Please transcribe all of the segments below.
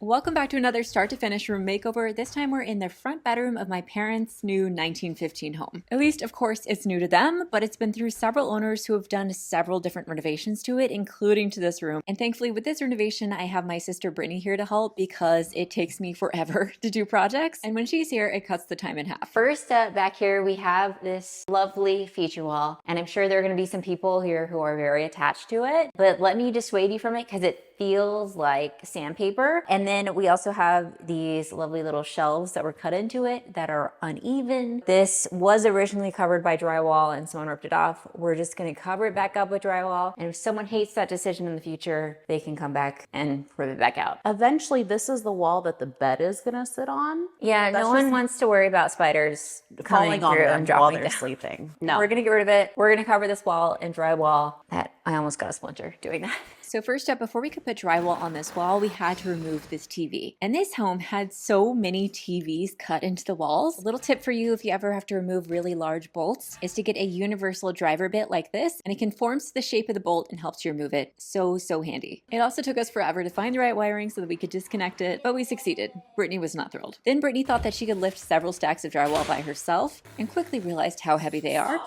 Welcome back to another start to finish room makeover. This time we're in the front bedroom of my parents' new 1915 home. At least, of course, it's new to them, but it's been through several owners who have done several different renovations to it, including to this room. And thankfully with this renovation, I have my sister Brittany here to help because it takes me forever to do projects. And when she's here, it cuts the time in half. First up, back here, we have this lovely feature wall. And I'm sure there are gonna be some people here who are very attached to it, but let me dissuade you from it because it feels like sandpaper. And then we also have these lovely little shelves that were cut into it that are uneven. This was originally covered by drywall and someone ripped it off. We're just gonna cover it back up with drywall. And if someone hates that decision in the future, they can come back and rip it back out. Eventually, this is the wall that the bed is gonna sit on. Yeah, no one wants to worry about spiders Falling on through them and while dropping they're down. sleeping. No. We're gonna get rid of it. We're gonna cover this wall in drywall. That I almost got a splinter doing that. So first up, before we could put drywall on this wall, we had to remove this TV. And this home had so many TVs cut into the walls. A little tip for you if you ever have to remove really large bolts is to get a universal driver bit like this, and it conforms to the shape of the bolt and helps you remove it. So handy. It also took us forever to find the right wiring so that we could disconnect it, but we succeeded. Brittany was not thrilled. Then Brittany thought that she could lift several stacks of drywall by herself and quickly realized how heavy they are.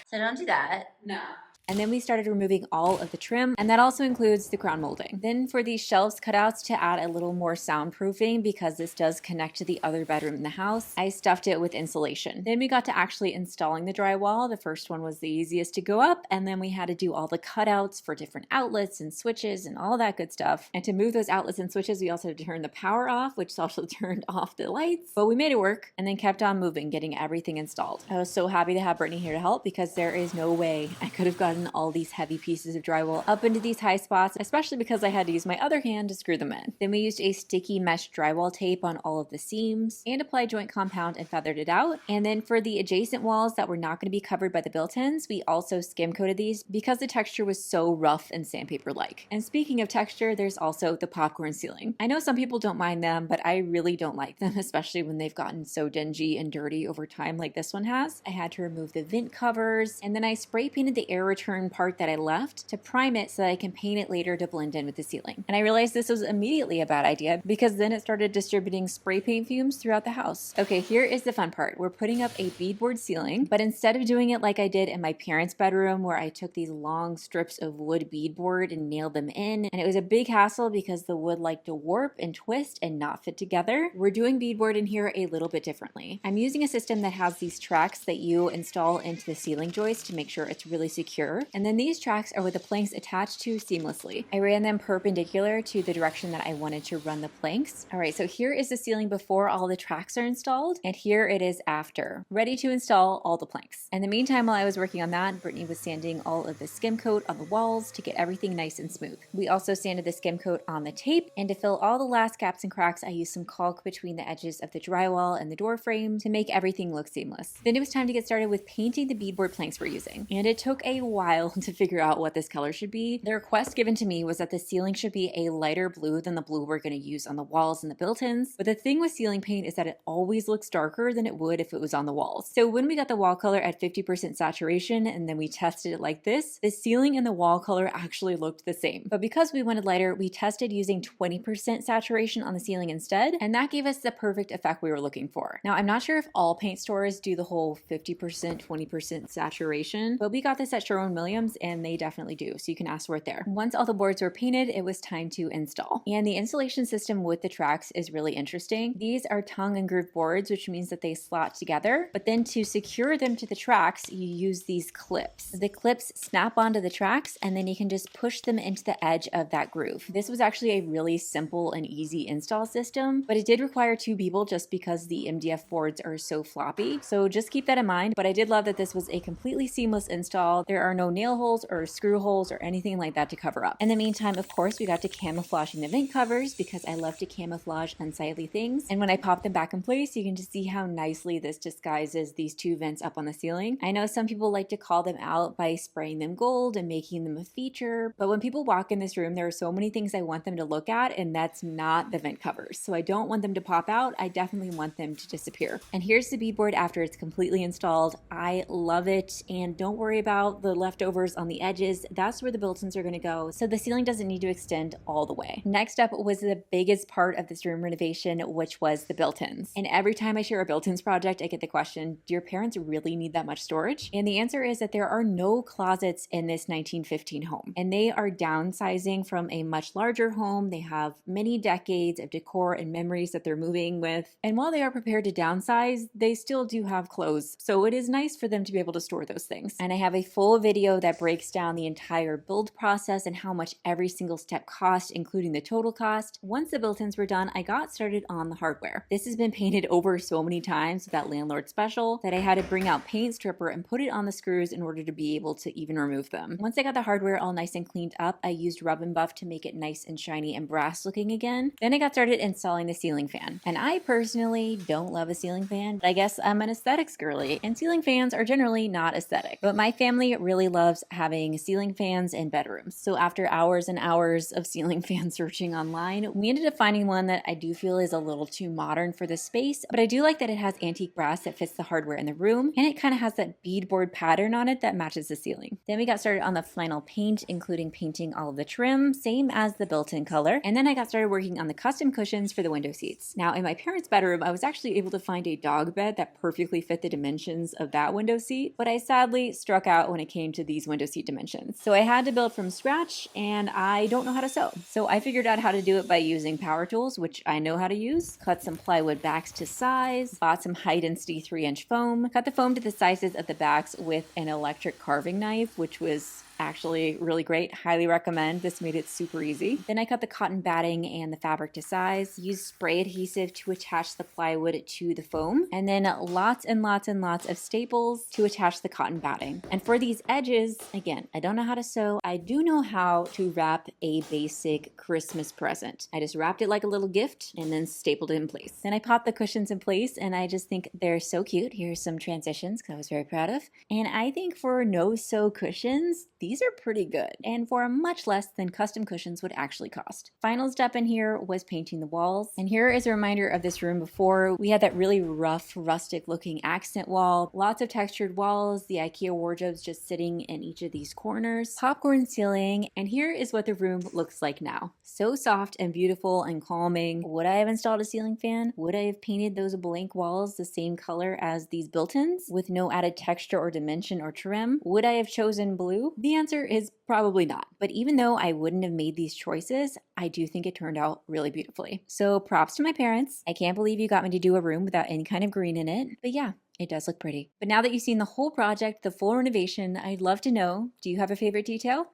So don't do that. No. And then we started removing all of the trim, and that also includes the crown molding. Then for these shelves cutouts to add a little more soundproofing, because this does connect to the other bedroom in the house, I stuffed it with insulation. Then we got to actually installing the drywall. The first one was the easiest to go up, and then we had to do all the cutouts for different outlets and switches and all that good stuff. And to move those outlets and switches, we also had to turn the power off, which also turned off the lights. But we made it work, and then kept on moving, getting everything installed. I was so happy to have Brittany here to help, because there is no way I could have gotten all these heavy pieces of drywall up into these high spots, especially because I had to use my other hand to screw them in. Then we used a sticky mesh drywall tape on all of the seams and applied joint compound and feathered it out. And then for the adjacent walls that were not going to be covered by the built-ins, we also skim coated these because the texture was so rough and sandpaper-like. And speaking of texture, there's also the popcorn ceiling. I know some people don't mind them, but I really don't like them, especially when they've gotten so dingy and dirty over time like this one has. I had to remove the vent covers, and then I spray painted the air return part that I left to prime it so that I can paint it later to blend in with the ceiling. And I realized this was immediately a bad idea because then it started distributing spray paint fumes throughout the house. Okay, here is the fun part. We're putting up a beadboard ceiling, but instead of doing it like I did in my parents' bedroom where I took these long strips of wood beadboard and nailed them in, and it was a big hassle because the wood liked to warp and twist and not fit together, we're doing beadboard in here a little bit differently. I'm using a system that has these tracks that you install into the ceiling joist to make sure it's really secure, and then these tracks are with the planks attached to seamlessly. I ran them perpendicular to the direction that I wanted to run the planks. All right, so here is the ceiling before all the tracks are installed, and here it is after, ready to install all the planks. In the meantime, while I was working on that, Brittany was sanding all of the skim coat on the walls to get everything nice and smooth. We also sanded the skim coat on the tape, and to fill all the last gaps and cracks, I used some caulk between the edges of the drywall and the door frame to make everything look seamless. Then it was time to get started with painting the beadboard planks we're using, and it took a while to figure out what this color should be. The request given to me was that the ceiling should be a lighter blue than the blue we're going to use on the walls and the built-ins. But the thing with ceiling paint is that it always looks darker than it would if it was on the walls. So when we got the wall color at 50% saturation and then we tested it like this, the ceiling and the wall color actually looked the same. But because we wanted lighter, we tested using 20% saturation on the ceiling instead, and that gave us the perfect effect we were looking for. Now, I'm not sure if all paint stores do the whole 50%, 20% saturation, but we got this at Sherwin-Williams and they definitely do, so you can ask for it there. Once all the boards were painted, it was time to install. And the installation system with the tracks is really interesting. These are tongue and groove boards, which means that they slot together, but then to secure them to the tracks, you use these clips. The clips snap onto the tracks and then you can just push them into the edge of that groove. This was actually a really simple and easy install system, but it did require two people just because the MDF boards are so floppy. So just keep that in mind, but I did love that this was a completely seamless install. There are no nail holes or screw holes or anything like that to cover up. In the meantime, of course, we got to camouflaging the vent covers because I love to camouflage unsightly things. And when I pop them back in place, you can just see how nicely this disguises these two vents up on the ceiling. I know some people like to call them out by spraying them gold and making them a feature, but when people walk in this room, there are so many things I want them to look at, and that's not the vent covers. So I don't want them to pop out. I definitely want them to disappear. And here's the beadboard after it's completely installed. I love it, and don't worry about the left leftovers on the edges, that's where the built-ins are going to go, so the ceiling doesn't need to extend all the way. Next up was the biggest part of this room renovation, which was the built-ins. And every time I share a built-ins project, I get the question, do your parents really need that much storage? And the answer is that there are no closets in this 1915 home, and they are downsizing from a much larger home. They have many decades of decor and memories that they're moving with, and while they are prepared to downsize, they still do have clothes, so it is nice for them to be able to store those things. And I have a full video that breaks down the entire build process and how much every single step cost, including the total cost. Once the built-ins were done, I got started on the hardware. This has been painted over so many times with that landlord special that I had to bring out paint stripper and put it on the screws in order to be able to even remove them. Once I got the hardware all nice and cleaned up, I used rub and buff to make it nice and shiny and brass looking again. Then I got started installing the ceiling fan. And I personally don't love a ceiling fan, but I guess I'm an aesthetics girly, and ceiling fans are generally not aesthetic. But my family really loves having ceiling fans in bedrooms. So after hours and hours of ceiling fan searching online, we ended up finding one that I do feel is a little too modern for the space, but I do like that it has antique brass that fits the hardware in the room, and it kind of has that beadboard pattern on it that matches the ceiling. Then we got started on the final paint, including painting all of the trim, same as the built-in color. And then I got started working on the custom cushions for the window seats. Now in my parents' bedroom, I was actually able to find a dog bed that perfectly fit the dimensions of that window seat, but I sadly struck out when it came to these window seat dimensions. So I had to build from scratch, and I don't know how to sew. So I figured out how to do it by using power tools, which I know how to use, cut some plywood backs to size, bought some high density 3-inch foam, cut the foam to the sizes of the backs with an electric carving knife, which was actually really great. Highly recommend. This made it super easy. Then I cut the cotton batting and the fabric to size, used spray adhesive to attach the plywood to the foam, and then lots and lots and lots of staples to attach the cotton batting. And for these edges, again, I don't know how to sew. I do know how to wrap a basic Christmas present. I just wrapped it like a little gift and then stapled it in place. Then I popped the cushions in place, and I just think they're so cute. Here's some transitions because I was very proud of. And I think for no-sew cushions, these are pretty good, and for much less than custom cushions would actually cost. Final step in here was painting the walls, and here is a reminder of this room before. We had that really rough, rustic looking accent wall, lots of textured walls, the IKEA wardrobes just sitting in each of these corners, popcorn ceiling, and here is what the room looks like now. So soft and beautiful and calming. Would I have installed a ceiling fan? Would I have painted those blank walls the same color as these built-ins with no added texture or dimension or trim? Would I have chosen blue? The answer is probably not. But even though I wouldn't have made these choices, I do think it turned out really beautifully. So props to my parents. I can't believe you got me to do a room without any kind of green in it. But yeah, it does look pretty. But now that you've seen the whole project, the full renovation, I'd love to know, do you have a favorite detail?